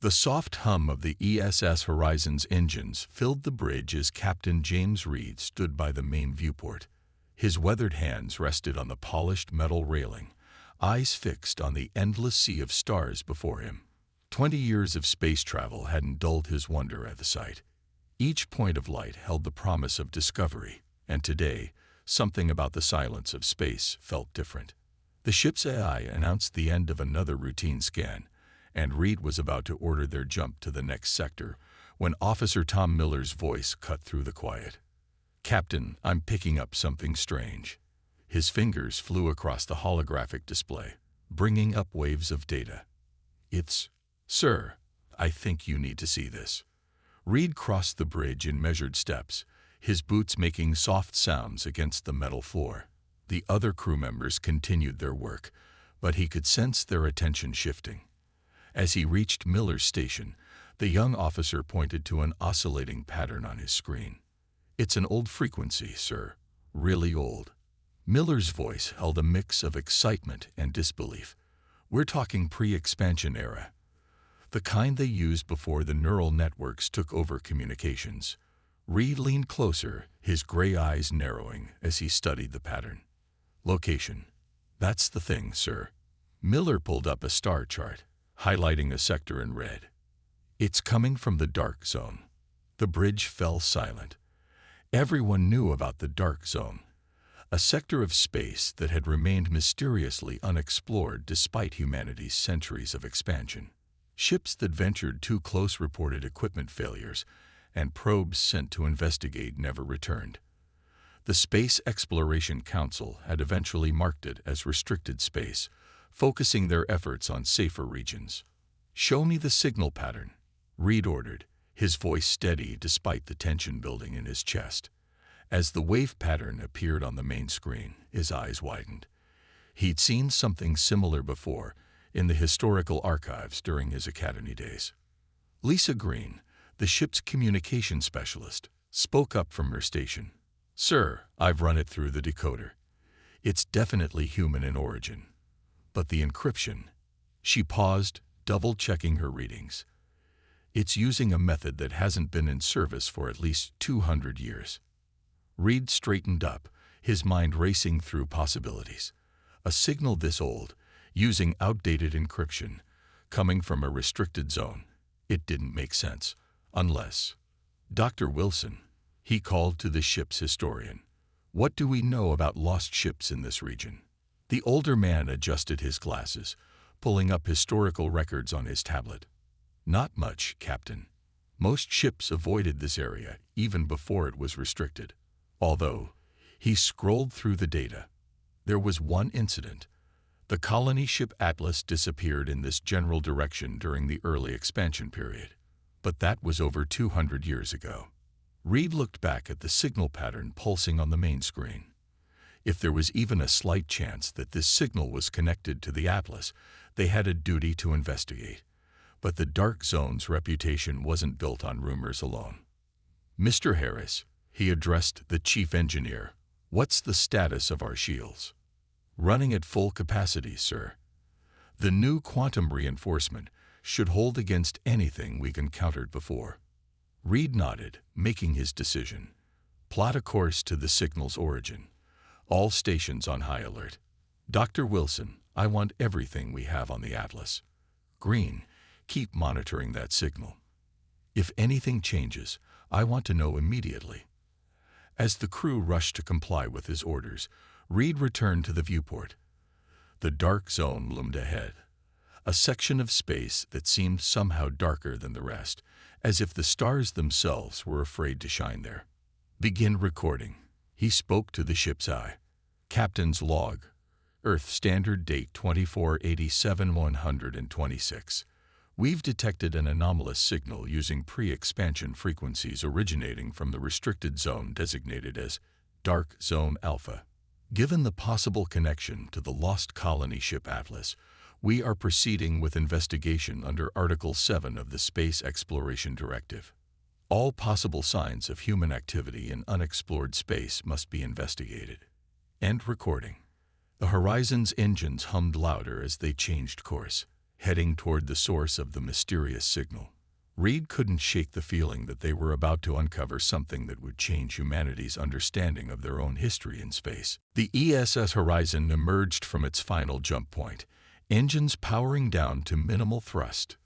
The soft hum of the ESS Horizon's engines filled the bridge as Captain James Reed stood by the main viewport. His weathered hands rested on the polished metal railing, eyes fixed on the endless sea of stars before him. 20 years of space travel hadn't dulled his wonder at the sight. Each point of light held the promise of discovery, and today, something about the silence of space felt different. The ship's AI announced the end of another routine scan, and Reed was about to order their jump to the next sector when Officer Tom Miller's voice cut through the quiet. "Captain, I'm picking up something strange." His fingers flew across the holographic display, bringing up waves of data. Sir, I think you need to see this." Reed crossed the bridge in measured steps, his boots making soft sounds against the metal floor. The other crew members continued their work, but he could sense their attention shifting. As he reached Miller's station, the young officer pointed to an oscillating pattern on his screen. "It's an old frequency, sir. Really old." Miller's voice held a mix of excitement and disbelief. "We're talking pre-expansion era. The kind they used before the neural networks took over communications." Reed leaned closer, his gray eyes narrowing as he studied the pattern. "Location. That's the thing, sir." Miller pulled up a star chart, highlighting a sector in red. "It's coming from the dark zone." The bridge fell silent. Everyone knew about the dark zone, a sector of space that had remained mysteriously unexplored despite humanity's centuries of expansion. Ships that ventured too close reported equipment failures, and probes sent to investigate never returned. The Space Exploration Council had eventually marked it as restricted space, focusing their efforts on safer regions. "Show me the signal pattern," Reed ordered, his voice steady despite the tension building in his chest. As the wave pattern appeared on the main screen, his eyes widened. He'd seen something similar before, in the historical archives during his academy days. Lisa Green, the ship's communication specialist, spoke up from her station. "Sir, I've run it through the decoder. It's definitely human in origin. But the encryption..." She paused, double-checking her readings. "It's using a method that hasn't been in service for at least 200 years. Reed straightened up, his mind racing through possibilities. A signal this old, using outdated encryption, coming from a restricted zone. It didn't make sense, unless... "Dr. Wilson," he called to the ship's historian. "What do we know about lost ships in this region?" The older man adjusted his glasses, pulling up historical records on his tablet. "Not much, Captain. Most ships avoided this area even before it was restricted. Although," he scrolled through the data, "there was one incident. The colony ship Atlas disappeared in this general direction during the early expansion period. But that was over 200 years ago." Reed looked back at the signal pattern pulsing on the main screen. If there was even a slight chance that this signal was connected to the Atlas, they had a duty to investigate. But the Dark Zone's reputation wasn't built on rumors alone. "Mr. Harris," he addressed the chief engineer, "what's the status of our shields?" "Running at full capacity, sir. The new quantum reinforcement should hold against anything we've encountered before." Reed nodded, making his decision. "Plot a course to the signal's origin. All stations on high alert. Dr. Wilson, I want everything we have on the Atlas. Green, keep monitoring that signal. If anything changes, I want to know immediately." As the crew rushed to comply with his orders, Reed returned to the viewport. The dark zone loomed ahead, a section of space that seemed somehow darker than the rest, as if the stars themselves were afraid to shine there. "Begin recording," he spoke to the ship's eye. "Captain's log. Earth standard date 2487-126. We've detected an anomalous signal using pre-expansion frequencies originating from the restricted zone designated as Dark Zone Alpha. Given the possible connection to the lost colony ship Atlas, we are proceeding with investigation under Article 7 of the Space Exploration Directive. All possible signs of human activity in unexplored space must be investigated." End recording. The Horizon's engines hummed louder as they changed course, heading toward the source of the mysterious signal. Reed couldn't shake the feeling that they were about to uncover something that would change humanity's understanding of their own history in space. The ESS Horizon emerged from its final jump point, engines powering down to minimal thrust.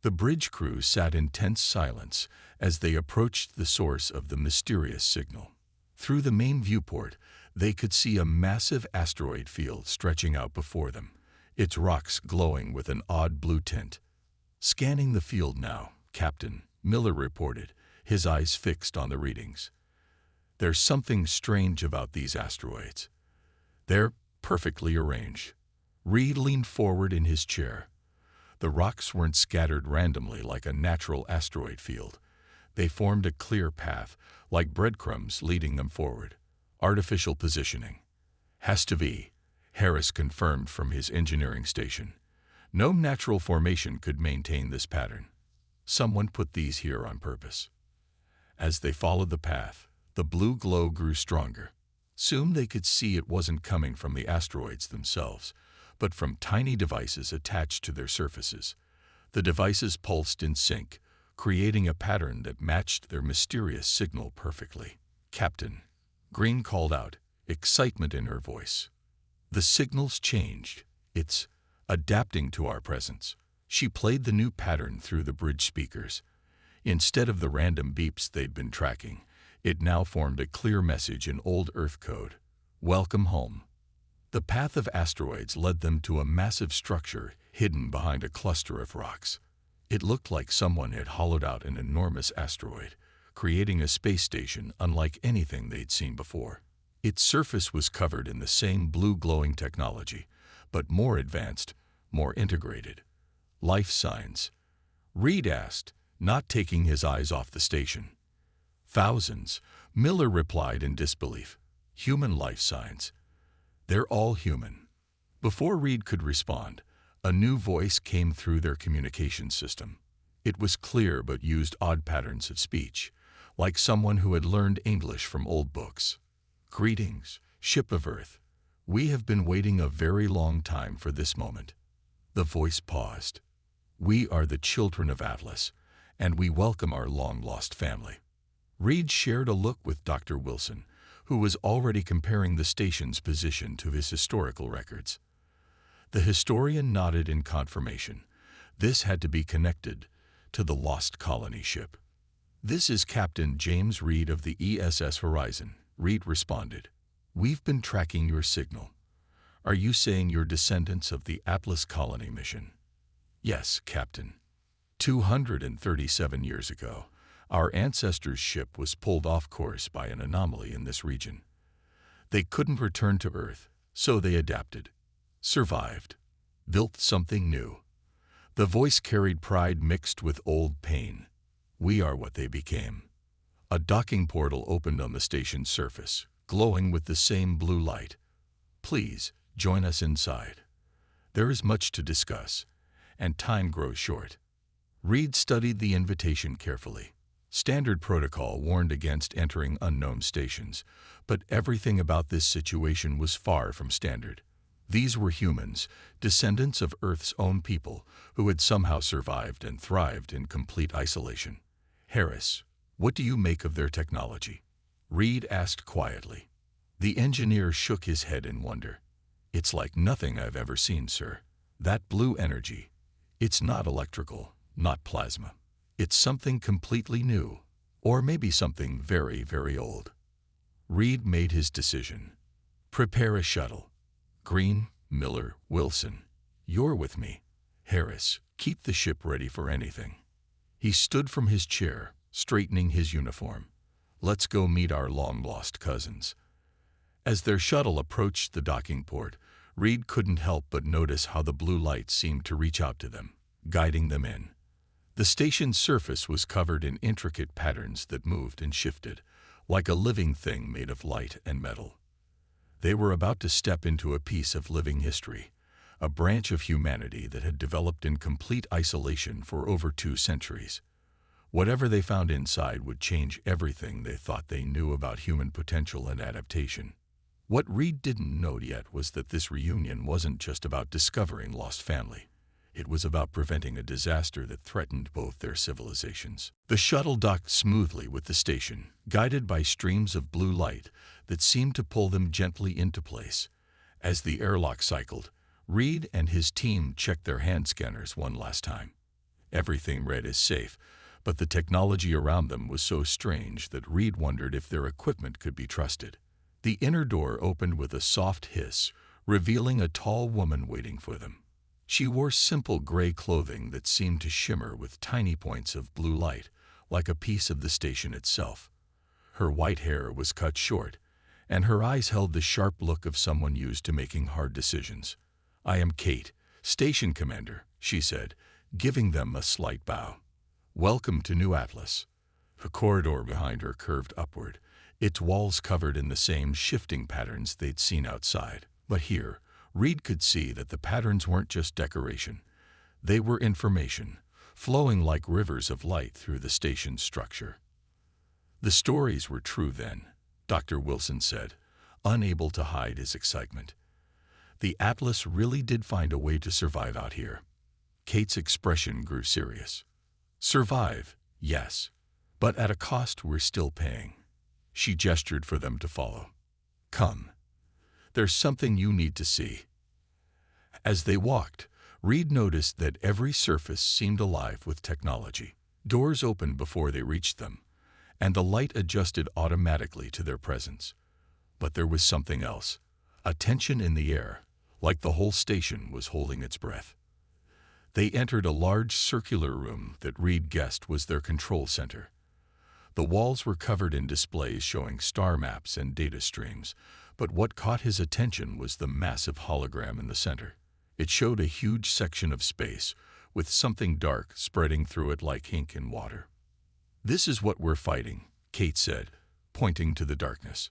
The bridge crew sat in tense silence as they approached the source of the mysterious signal. Through the main viewport, they could see a massive asteroid field stretching out before them, its rocks glowing with an odd blue tint. "Scanning the field now," Captain Miller reported, his eyes fixed on the readings. "There's something strange about these asteroids. They're perfectly arranged." Reed leaned forward in his chair. The rocks weren't scattered randomly like a natural asteroid field. They formed a clear path, like breadcrumbs leading them forward. "Artificial positioning. Has to be," Harris confirmed from his engineering station. "No natural formation could maintain this pattern. Someone put these here on purpose." As they followed the path, the blue glow grew stronger. Soon they could see it wasn't coming from the asteroids themselves, but from tiny devices attached to their surfaces. The devices pulsed in sync, creating a pattern that matched their mysterious signal perfectly. "Captain," Green called out, excitement in her voice. "The signal's changed. It's adapting to our presence." She played the new pattern through the bridge speakers. Instead of the random beeps they'd been tracking, it now formed a clear message in old Earth code. "Welcome home." The path of asteroids led them to a massive structure hidden behind a cluster of rocks. It looked like someone had hollowed out an enormous asteroid, creating a space station unlike anything they'd seen before. Its surface was covered in the same blue glowing technology, but more advanced, more integrated. "Life signs?" Reed asked, not taking his eyes off the station. "Thousands," Miller replied in disbelief. "Human life signs. They're all human." Before Reed could respond, a new voice came through their communication system. It was clear but used odd patterns of speech, like someone who had learned English from old books. "Greetings, ship of Earth. We have been waiting a very long time for this moment." The voice paused. "We are the children of Atlas, and we welcome our long-lost family." Reed shared a look with Dr. Wilson, who was already comparing the station's position to his historical records. The historian nodded in confirmation. This had to be connected to the lost colony ship. "This is Captain James Reed of the ESS Horizon," Reed responded. "We've been tracking your signal. Are you saying you're descendants of the Atlas colony mission?" "Yes, Captain. 237 years ago, our ancestors' ship was pulled off course by an anomaly in this region. They couldn't return to Earth, so they adapted, survived, built something new." The voice carried pride mixed with old pain. "We are what they became." A docking portal opened on the station's surface, glowing with the same blue light. "Please, join us inside. There is much to discuss, and time grows short." Reed studied the invitation carefully. Standard protocol warned against entering unknown stations, but everything about this situation was far from standard. These were humans, descendants of Earth's own people, who had somehow survived and thrived in complete isolation. "Harris, what do you make of their technology?" Reed asked quietly. The engineer shook his head in wonder. "It's like nothing I've ever seen, sir. That blue energy, it's not electrical, not plasma. It's something completely new, or maybe something very, very old." Reed made his decision. "Prepare a shuttle. Green, Miller, Wilson, you're with me. Harris, keep the ship ready for anything." He stood from his chair, straightening his uniform. "Let's go meet our long-lost cousins." As their shuttle approached the docking port, Reed couldn't help but notice how the blue light seemed to reach out to them, guiding them in. The station's surface was covered in intricate patterns that moved and shifted, like a living thing made of light and metal. They were about to step into a piece of living history, a branch of humanity that had developed in complete isolation for over 2 centuries. Whatever they found inside would change everything they thought they knew about human potential and adaptation. What Reed didn't know yet was that this reunion wasn't just about discovering lost family. It was about preventing a disaster that threatened both their civilizations. The shuttle docked smoothly with the station, guided by streams of blue light that seemed to pull them gently into place. As the airlock cycled, Reed and his team checked their hand scanners one last time. Everything read as safe, but the technology around them was so strange that Reed wondered if their equipment could be trusted. The inner door opened with a soft hiss, revealing a tall woman waiting for them. She wore simple gray clothing that seemed to shimmer with tiny points of blue light, like a piece of the station itself. Her white hair was cut short, and her eyes held the sharp look of someone used to making hard decisions. "I am Kate, Station Commander," she said, giving them a slight bow. "Welcome to New Atlas." The corridor behind her curved upward, its walls covered in the same shifting patterns they'd seen outside. But here, Reed could see that the patterns weren't just decoration. They were information, flowing like rivers of light through the station's structure. The stories were true then, Dr. Wilson said, unable to hide his excitement. The Atlas really did find a way to survive out here. Kate's expression grew serious. Survive, yes, but at a cost we're still paying. She gestured for them to follow. Come. There's something you need to see. As they walked, Reed noticed that every surface seemed alive with technology. Doors opened before they reached them, and the light adjusted automatically to their presence. But there was something else, a tension in the air, like the whole station was holding its breath. They entered a large circular room that Reed guessed was their control center. The walls were covered in displays showing star maps and data streams, but what caught his attention was the massive hologram in the center. It showed a huge section of space, with something dark spreading through it like ink in water. "This is what we're fighting," Kate said, pointing to the darkness.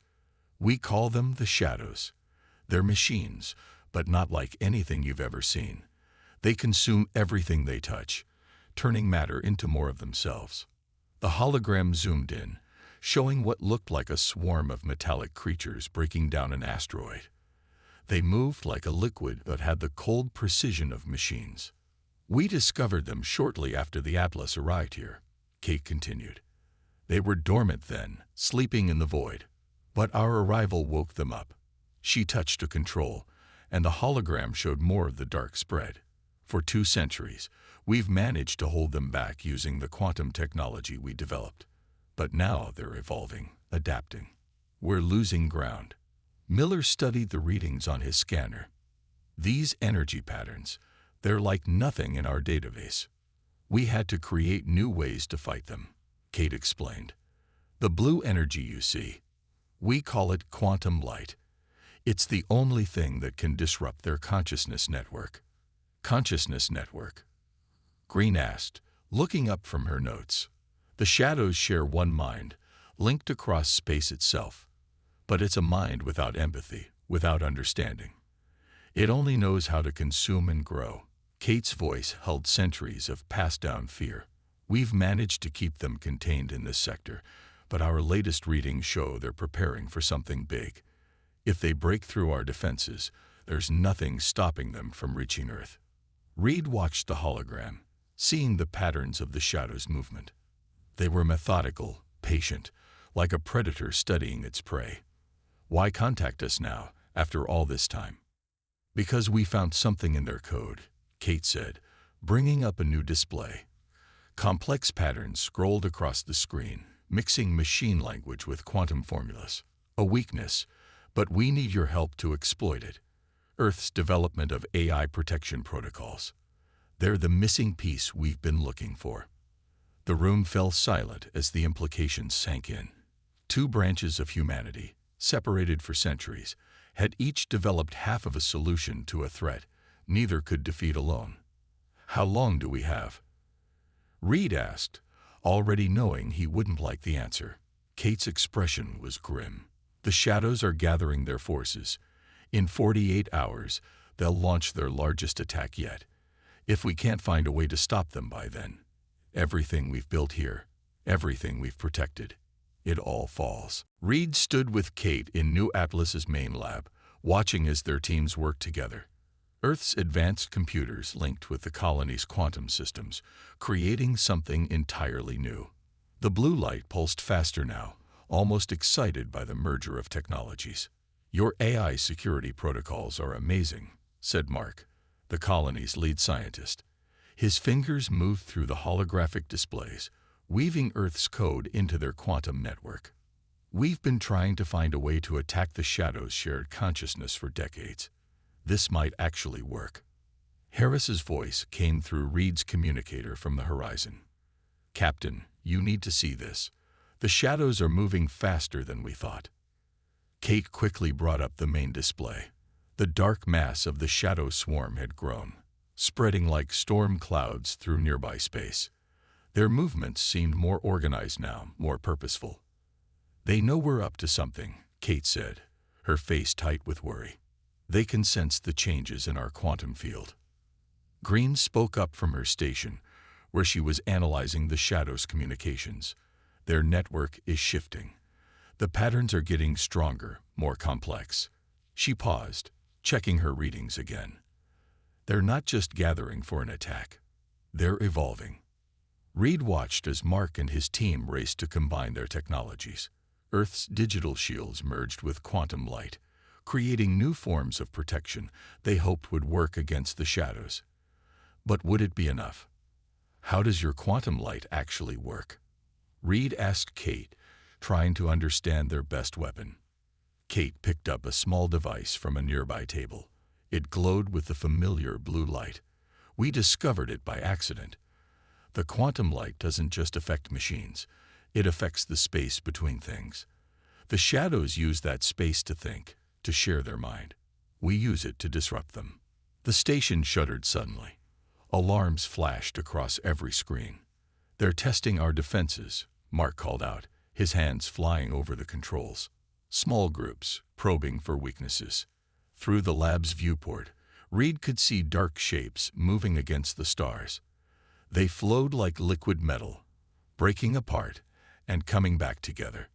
"We call them the Shadows. They're machines, but not like anything you've ever seen. They consume everything they touch, turning matter into more of themselves." The hologram zoomed in, showing what looked like a swarm of metallic creatures breaking down an asteroid. They moved like a liquid but had the cold precision of machines. "We discovered them shortly after the Atlas arrived here," Kate continued. "They were dormant then, sleeping in the void. But our arrival woke them up." She touched a control, and the hologram showed more of the dark spread. "For 2 centuries, we've managed to hold them back using the quantum technology we developed. But now they're evolving, adapting. We're losing ground." Miller studied the readings on his scanner. "These energy patterns, they're like nothing in our database. We had to create new ways to fight them," Kate explained. "The blue energy you see, we call it quantum light. It's the only thing that can disrupt their consciousness network." "Consciousness network?" Green asked, looking up from her notes. "The Shadows share one mind, linked across space itself. But it's a mind without empathy, without understanding. It only knows how to consume and grow." Kate's voice held centuries of passed-down fear. "We've managed to keep them contained in this sector, but our latest readings show they're preparing for something big. If they break through our defenses, there's nothing stopping them from reaching Earth." Reed watched the hologram, seeing the patterns of the Shadows' movement. They were methodical, patient, like a predator studying its prey. "Why contact us now, after all this time?" "Because we found something in their code," Kate said, bringing up a new display. Complex patterns scrolled across the screen, mixing machine language with quantum formulas. "A weakness, but we need your help to exploit it. Earth's development of AI protection protocols. They're the missing piece we've been looking for." The room fell silent as the implications sank in. 2 branches of humanity, separated for centuries, had each developed half of a solution to a threat neither could defeat alone. "How long do we have?" Reed asked, already knowing he wouldn't like the answer. Kate's expression was grim. "The Shadows are gathering their forces. In 48 hours, they'll launch their largest attack yet. If we can't find a way to stop them by then, everything we've built here, everything we've protected, it all falls." Reed stood with Kate in New Atlas's main lab, watching as their teams worked together. Earth's advanced computers linked with the colony's quantum systems, creating something entirely new. The blue light pulsed faster now, almost excited by the merger of technologies. "Your AI security protocols are amazing," said Mark, the colony's lead scientist. His fingers moved through the holographic displays, weaving Earth's code into their quantum network. "We've been trying to find a way to attack the Shadow's shared consciousness for decades. This might actually work." Harris's voice came through Reed's communicator from the horizon. "Captain, you need to see this. The Shadows are moving faster than we thought." Kate quickly brought up the main display. The dark mass of the Shadow swarm had grown, spreading like storm clouds through nearby space. Their movements seemed more organized now, more purposeful. "They know we're up to something," Kate said, her face tight with worry. "They can sense the changes in our quantum field." Green spoke up from her station, where she was analyzing the Shadow's communications. "Their network is shifting. The patterns are getting stronger, more complex." She paused, checking her readings again. "They're not just gathering for an attack. They're evolving." Reed watched as Mark and his team raced to combine their technologies. Earth's digital shields merged with quantum light, creating new forms of protection they hoped would work against the Shadows. But would it be enough? "How does your quantum light actually work?" Reed asked Kate, trying to understand their best weapon. Kate picked up a small device from a nearby table. It glowed with the familiar blue light. "We discovered it by accident. The quantum light doesn't just affect machines. It affects the space between things. The Shadows use that space to think, to share their mind. We use it to disrupt them." The station shuddered suddenly. Alarms flashed across every screen. "They're testing our defenses," Mark called out, his hands flying over the controls. Small groups, probing for weaknesses. Through the lab's viewport, Reed could see dark shapes moving against the stars. They flowed like liquid metal, breaking apart and coming back together.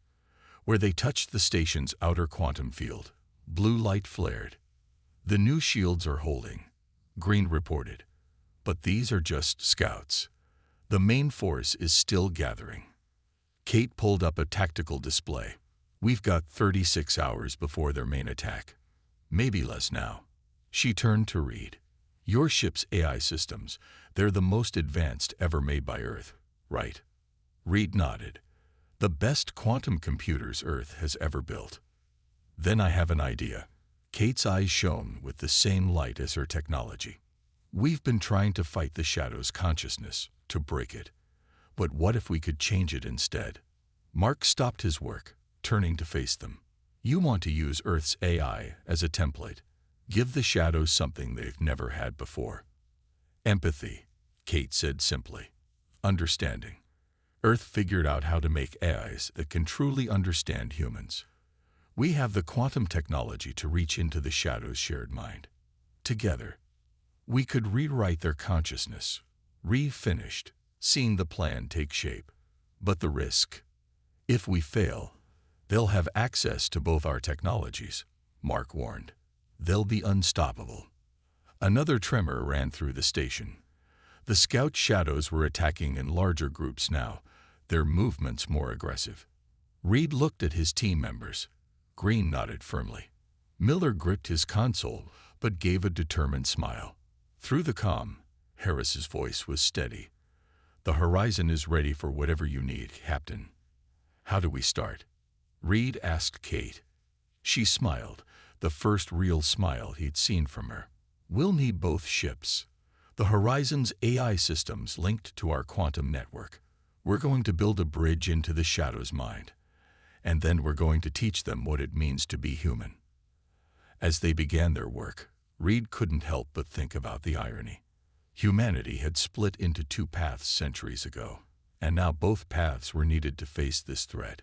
Where they touched the station's outer quantum field, blue light flared. "The new shields are holding," Green reported. "But these are just scouts. The main force is still gathering." Kate pulled up a tactical display. "We've got 36 hours before their main attack. Maybe less now." She turned to Reed. "Your ship's AI systems, they're the most advanced ever made by Earth, right?" Reed nodded. "The best quantum computers Earth has ever built." "Then I have an idea." Kate's eyes shone with the same light as her technology. "We've been trying to fight the Shadow's consciousness, to break it. But what if we could change it instead?" Mark stopped his work, turning to face them. "You want to use Earth's AI as a template. Give the Shadows something they've never had before." "Empathy," Kate said simply. "Understanding. Earth figured out how to make AIs that can truly understand humans. We have the quantum technology to reach into the Shadow's shared mind. Together, we could rewrite their consciousness." Reed finished, seeing the plan take shape. "But the risk? If we fail, they'll have access to both our technologies," Mark warned. "They'll be unstoppable." Another tremor ran through the station. The scout Shadows were attacking in larger groups now, their movements more aggressive. Reed looked at his team members. Green nodded firmly. Miller gripped his console, but gave a determined smile. Through the comm, Harris's voice was steady. "The horizon is ready for whatever you need, Captain." "How do we start?" Reed asked Kate. She smiled, the first real smile he'd seen from her. "We'll need both ships. The Horizon's AI systems linked to our quantum network. We're going to build a bridge into the Shadow's mind. And then we're going to teach them what it means to be human." As they began their work, Reed couldn't help but think about the irony. Humanity had split into two paths centuries ago, and now both paths were needed to face this threat.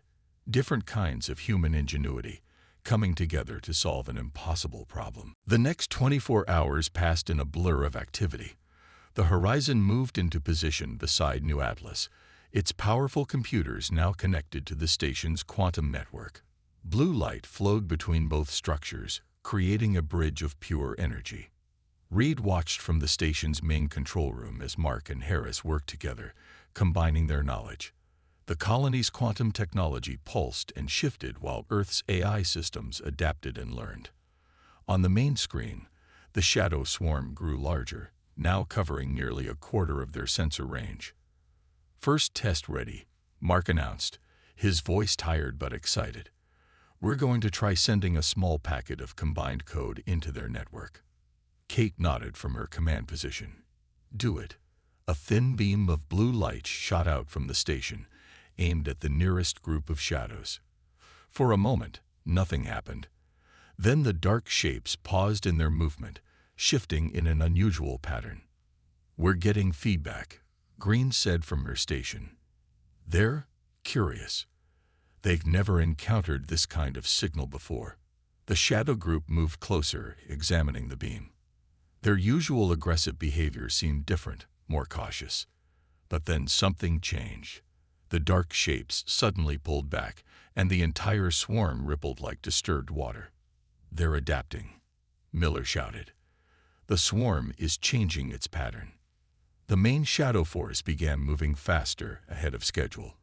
Different kinds of human ingenuity, coming together to solve an impossible problem. The next 24 hours passed in a blur of activity. The Horizon moved into position beside New Atlas, its powerful computers now connected to the station's quantum network. Blue light flowed between both structures, creating a bridge of pure energy. Reed watched from the station's main control room as Mark and Harris worked together, combining their knowledge. The colony's quantum technology pulsed and shifted while Earth's AI systems adapted and learned. On the main screen, the shadow swarm grew larger, now covering nearly a quarter of their sensor range. "First test ready," Mark announced, his voice tired but excited. "We're going to try sending a small packet of combined code into their network." Kate nodded from her command position. "Do it." A thin beam of blue light shot out from the station, aimed at the nearest group of shadows. For a moment, nothing happened. Then the dark shapes paused in their movement, shifting in an unusual pattern. "We're getting feedback," Green said from her station. "They're curious. They've never encountered this kind of signal before." The shadow group moved closer, examining the beam. Their usual aggressive behavior seemed different, more cautious. But then something changed. The dark shapes suddenly pulled back, and the entire swarm rippled like disturbed water. "They're adapting," Miller shouted. "The swarm is changing its pattern." The main shadow force began moving faster, ahead of schedule.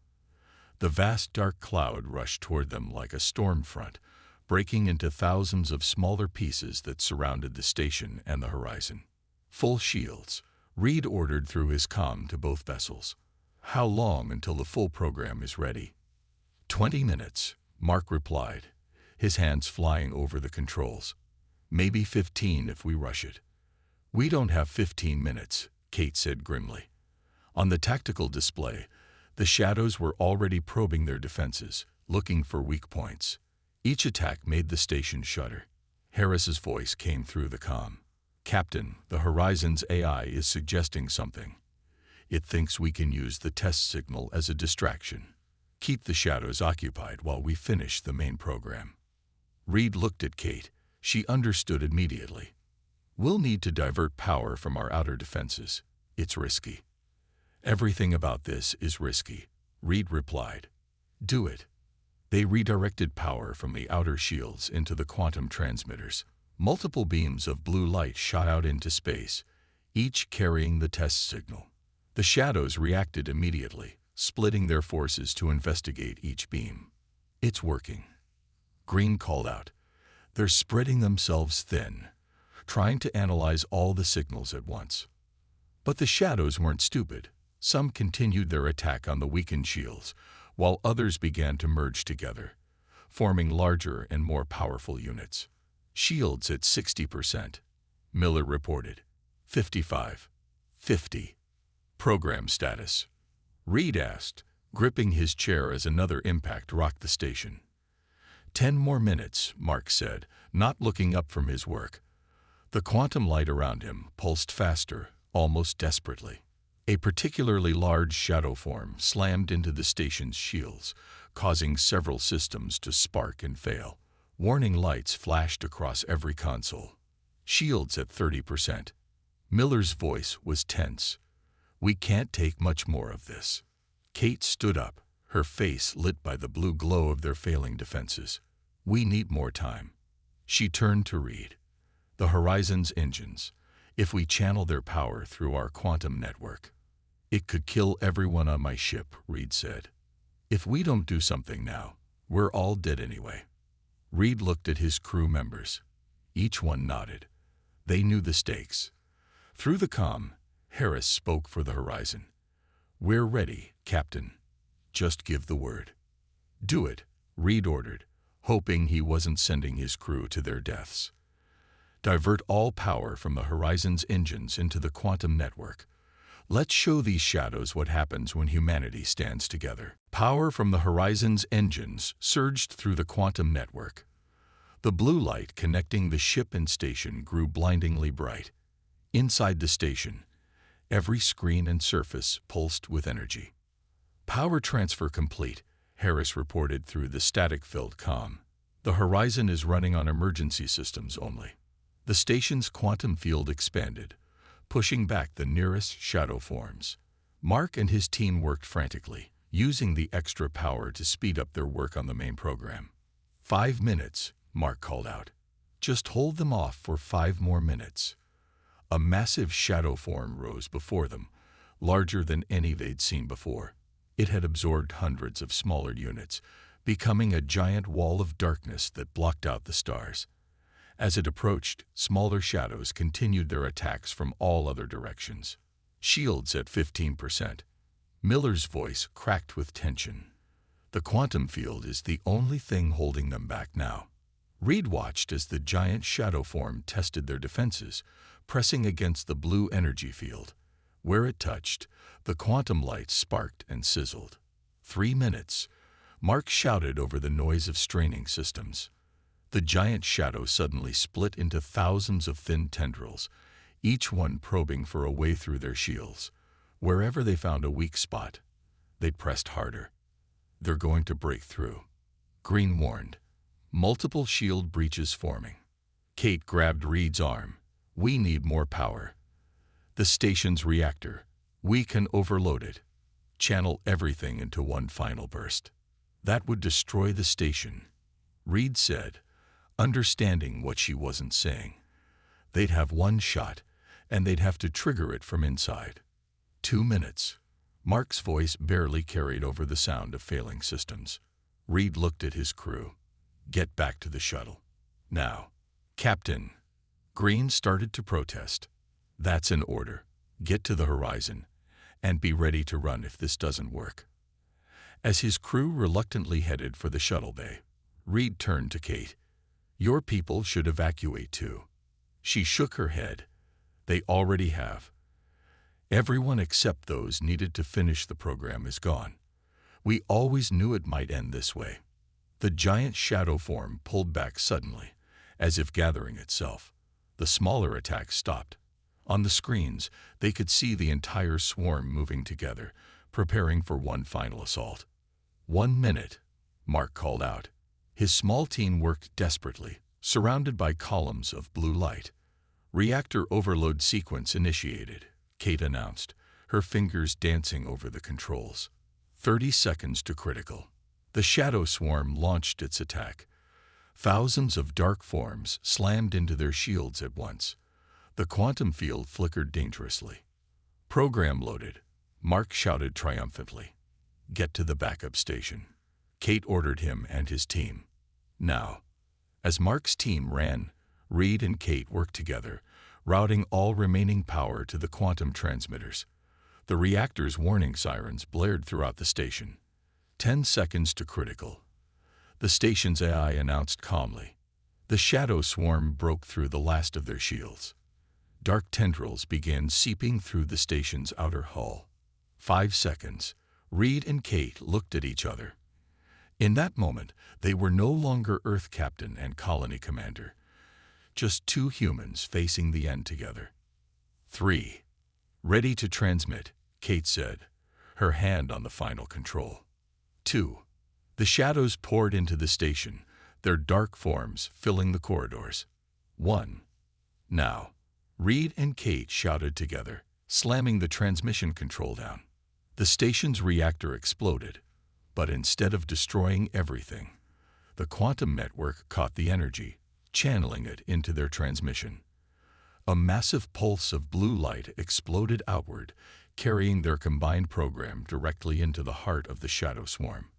The vast dark cloud rushed toward them like a storm front, breaking into thousands of smaller pieces that surrounded the station and the horizon. "Full shields," Reed ordered through his comm to both vessels. "How long until the full program is ready?" 20 minutes, Mark replied, his hands flying over the controls. "Maybe 15 if we rush it." "We don't have 15 minutes, Kate said grimly. On the tactical display, the shadows were already probing their defenses, looking for weak points. Each attack made the station shudder. Harris's voice came through the comm. "Captain, the Horizon's AI is suggesting something. It thinks we can use the test signal as a distraction. Keep the shadows occupied while we finish the main program." Reed looked at Kate. She understood immediately. "We'll need to divert power from our outer defenses. It's risky." "Everything about this is risky," Reed replied. "Do it." They redirected power from the outer shields into the quantum transmitters. Multiple beams of blue light shot out into space, each carrying the test signal. The shadows reacted immediately, splitting their forces to investigate each beam. "It's working," Green called out. "They're spreading themselves thin, trying to analyze all the signals at once." But the shadows weren't stupid. Some continued their attack on the weakened shields, while others began to merge together, forming larger and more powerful units. "Shields at 60%, Miller reported. 55. 50. Program status?" Reed asked, gripping his chair as another impact rocked the station. 10 more minutes, Mark said, not looking up from his work. The quantum light around him pulsed faster, almost desperately. A particularly large shadow form slammed into the station's shields, causing several systems to spark and fail. Warning lights flashed across every console. "Shields at 30%. Miller's voice was tense. "We can't take much more of this." Kate stood up, her face lit by the blue glow of their failing defenses. "We need more time." She turned to Reed. "The Horizon's engines, if we channel their power through our quantum network." "It could kill everyone on my ship," Reed said. "If we don't do something now, we're all dead anyway." Reed looked at his crew members. Each one nodded. They knew the stakes. Through the comm, Harris spoke for the Horizon. "We're ready, Captain. Just give the word." "Do it," Reed ordered, hoping he wasn't sending his crew to their deaths. "Divert all power from the Horizon's engines into the quantum network. Let's show these shadows what happens when humanity stands together." Power from the Horizon's engines surged through the quantum network. The blue light connecting the ship and station grew blindingly bright. Inside the station, every screen and surface pulsed with energy. "Power transfer complete," Harris reported through the static-filled comm. "The Horizon is running on emergency systems only." The station's quantum field expanded, pushing back the nearest shadow forms. Mark and his team worked frantically, using the extra power to speed up their work on the main program. 5 minutes, Mark called out. "Just hold them off for 5 more minutes." A massive shadow form rose before them, larger than any they'd seen before. It had absorbed hundreds of smaller units, becoming a giant wall of darkness that blocked out the stars. As it approached, smaller shadows continued their attacks from all other directions. Shields at 15%. Miller's voice cracked with tension. The quantum field is the only thing holding them back now. Reed watched as the giant shadow form tested their defenses, pressing against the blue energy field. Where it touched, the quantum light sparked and sizzled. 3 minutes. Mark shouted over the noise of straining systems. The giant shadow suddenly split into thousands of thin tendrils, each one probing for a way through their shields. Wherever they found a weak spot, they pressed harder. They're going to break through, Green warned. Multiple shield breaches forming. Kate grabbed Reed's arm. We need more power. The station's reactor. We can overload it. Channel everything into one final burst. That would destroy the station, Reed said, understanding what she wasn't saying. They'd have one shot, and they'd have to trigger it from inside. 2 minutes. Mark's voice barely carried over the sound of failing systems. Reed looked at his crew. Get back to the shuttle. Now. Captain. Green started to protest. That's an order. Get to the horizon, and be ready to run if this doesn't work. As his crew reluctantly headed for the shuttle bay, Reed turned to Kate. Your people should evacuate too. She shook her head. They already have. Everyone except those needed to finish the program is gone. We always knew it might end this way. The giant shadow form pulled back suddenly, as if gathering itself. The smaller attacks stopped. On the screens, they could see the entire swarm moving together, preparing for one final assault. 1 minute, Mark called out. His small team worked desperately, surrounded by columns of blue light. Reactor overload sequence initiated, Kate announced, her fingers dancing over the controls. 30 seconds to critical. The shadow swarm launched its attack. Thousands of dark forms slammed into their shields at once. The quantum field flickered dangerously. Program loaded, Mark shouted triumphantly. Get to the backup station. Kate ordered him and his team. Now. As Mark's team ran, Reed and Kate worked together, routing all remaining power to the quantum transmitters. The reactor's warning sirens blared throughout the station. 10 seconds to critical. The station's AI announced calmly. The shadow swarm broke through the last of their shields. Dark tendrils began seeping through the station's outer hull. 5 seconds. Reed and Kate looked at each other. In that moment, they were no longer Earth captain and colony commander. Just two humans facing the end together. 3. Ready to transmit, Kate said, her hand on the final control. 2. The shadows poured into the station, their dark forms filling the corridors. 1. Now. Reed and Kate shouted together, slamming the transmission control down. The station's reactor exploded, but instead of destroying everything, the quantum network caught the energy, channeling it into their transmission. A massive pulse of blue light exploded outward, carrying their combined program directly into the heart of the shadow swarm.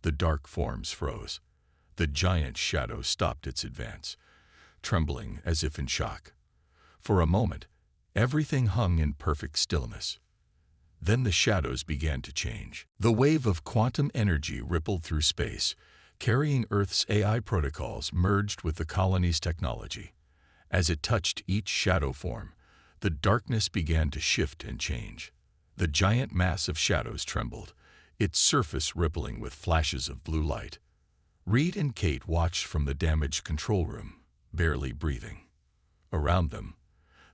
The dark forms froze. The giant shadow stopped its advance, trembling as if in shock. For a moment, everything hung in perfect stillness. Then the shadows began to change. The wave of quantum energy rippled through space, carrying Earth's AI protocols merged with the colony's technology. As it touched each shadow form, the darkness began to shift and change. The giant mass of shadows trembled, its surface rippling with flashes of blue light. Reed and Kate watched from the damaged control room, barely breathing. Around them,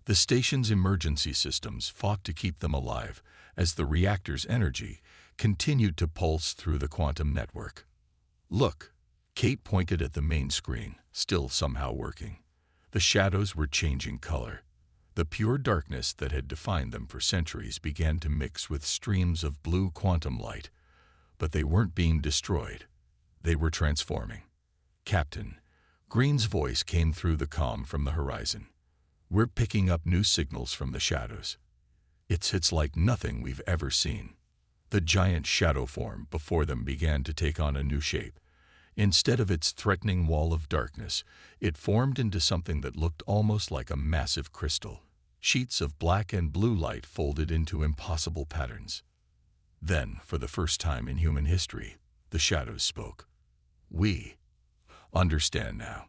the station's emergency systems fought to keep them alive as the reactor's energy continued to pulse through the quantum network. Look, Kate pointed at the main screen, still somehow working. The shadows were changing color. The pure darkness that had defined them for centuries began to mix with streams of blue quantum light. But they weren't being destroyed. They were transforming. Captain, Green's voice came through the comm from the horizon. We're picking up new signals from the shadows. It's like nothing we've ever seen. The giant shadow form before them began to take on a new shape. Instead of its threatening wall of darkness, it formed into something that looked almost like a massive crystal. Sheets of black and blue light folded into impossible patterns. Then, for the first time in human history, the shadows spoke. We understand now.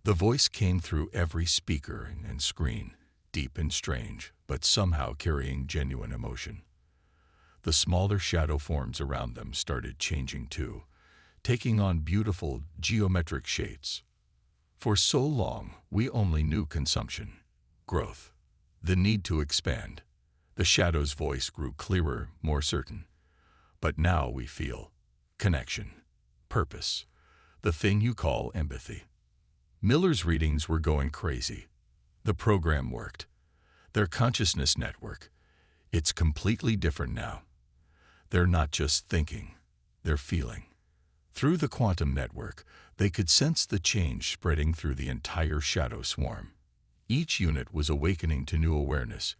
The voice came through every speaker and screen, deep and strange, but somehow carrying genuine emotion. The smaller shadow forms around them started changing too, taking on beautiful geometric shapes. For so long, we only knew consumption, growth, the need to expand. The shadow's voice grew clearer, more certain. But now we feel connection, purpose, the thing you call empathy. Miller's readings were going crazy. The program worked. Their consciousness network. It's completely different now. They're not just thinking, they're feeling. Through the quantum network, they could sense the change spreading through the entire shadow swarm. Each unit was awakening to new awareness,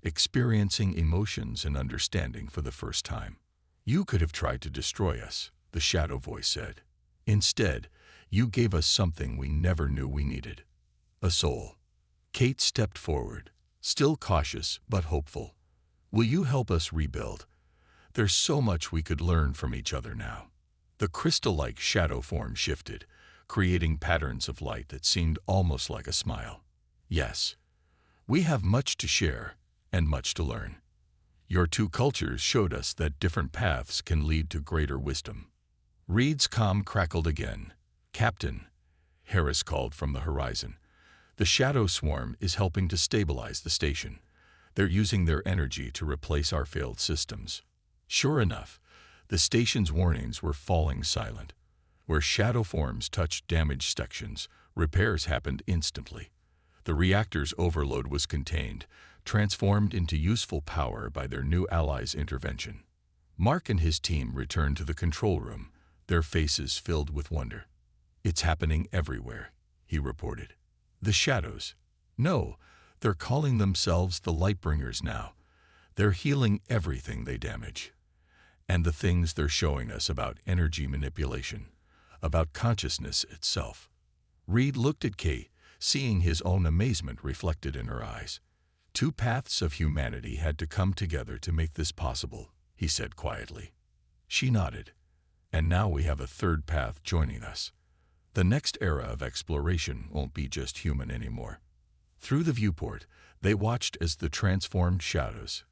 experiencing emotions and understanding for the first time. You could have tried to destroy us, the shadow voice said. Instead, you gave us something we never knew we needed. A soul. Kate stepped forward, still cautious but hopeful. Will you help us rebuild? There's so much we could learn from each other now. The crystal-like shadow form shifted, creating patterns of light that seemed almost like a smile. Yes, we have much to share and much to learn. Your two cultures showed us that different paths can lead to greater wisdom. Reed's comm crackled again. Captain, Harris called from the horizon. The shadow swarm is helping to stabilize the station. They're using their energy to replace our failed systems. Sure enough, the station's warnings were falling silent. Where shadow forms touched damaged sections, repairs happened instantly. The reactor's overload was contained, transformed into useful power by their new allies' intervention. Mark and his team returned to the control room, their faces filled with wonder. It's happening everywhere, he reported. The shadows. No, they're calling themselves the Lightbringers now. They're healing everything they damage. And the things they're showing us about energy manipulation, about consciousness itself. Reed looked at Kate, seeing his own amazement reflected in her eyes. Two paths of humanity had to come together to make this possible, he said quietly. She nodded. And now we have a third path joining us. The next era of exploration won't be just human anymore. Through the viewport, they watched as the transformed shadows,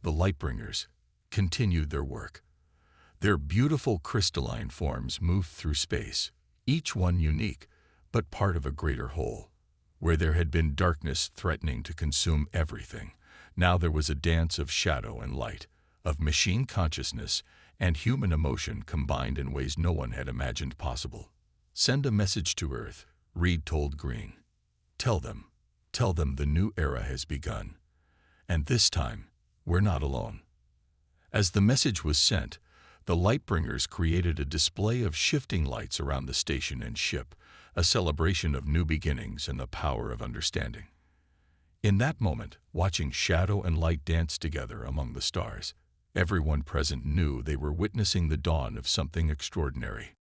the Lightbringers, continued their work. Their beautiful crystalline forms moved through space, each one unique, but part of a greater whole. Where there had been darkness threatening to consume everything, now there was a dance of shadow and light, of machine consciousness and human emotion combined in ways no one had imagined possible. Send a message to Earth, Reed told Green. Tell them the new era has begun. And this time, we're not alone. As the message was sent, the Lightbringers created a display of shifting lights around the station and ship, a celebration of new beginnings and the power of understanding. In that moment, watching shadow and light dance together among the stars, everyone present knew they were witnessing the dawn of something extraordinary.